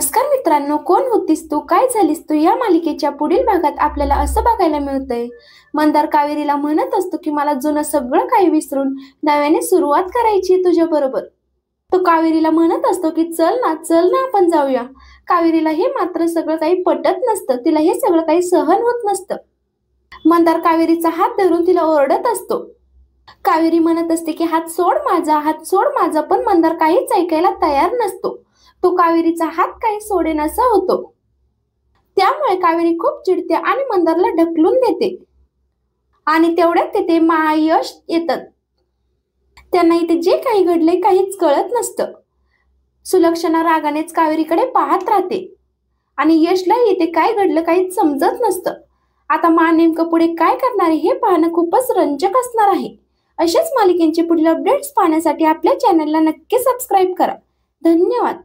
नमस्कार मित्रांनो, कोण होतीस तू, काय झालीस तू या मालिकेच्या पुढील भागात आपल्याला असं बघायला मिळतंय. मंदार कावेरीला म्हणत असतो की मला जुनं सगळं काही विसरून नव्याने सुरुवात करायची तुझ्या बरोबर. तो कावेरीला म्हणत असतो की चल ना आपण जाऊया. कावेरीला हे मात्र सगळं काही पटत नसतं, तिला हे सगळं काही सहन होत नसतं. मंदार कावेरीचा हात धरून तिला ओरडत असतो. कावेरी म्हणत असते की हात सोड माझा, पण मंदार काहीच ऐकायला तयार नसतो. तो कावेरीचा हात काही सोडेनासा होतो. त्यामुळे कावेरी खूप चिडते आणि मंदारला ढकलून देते. आणि तेवढ्यात तिथे यश येतात. त्यांना इथे जे काही घडलंय काहीच कळत नसतं. सुलक्षणा रागानेच कावेरीकडे पाहत राहते आणि यशला इथे काय घडलं काहीच समजत नसतं. आता नेमकं पुढे काय करणार आहे हे पाहणं खूपच रंजक असणार आहे. अशाच मालिकेंचे पुढील अपडेट्स पाहण्यासाठी आपल्या चॅनलला नक्की सबस्क्राईब करा. धन्यवाद.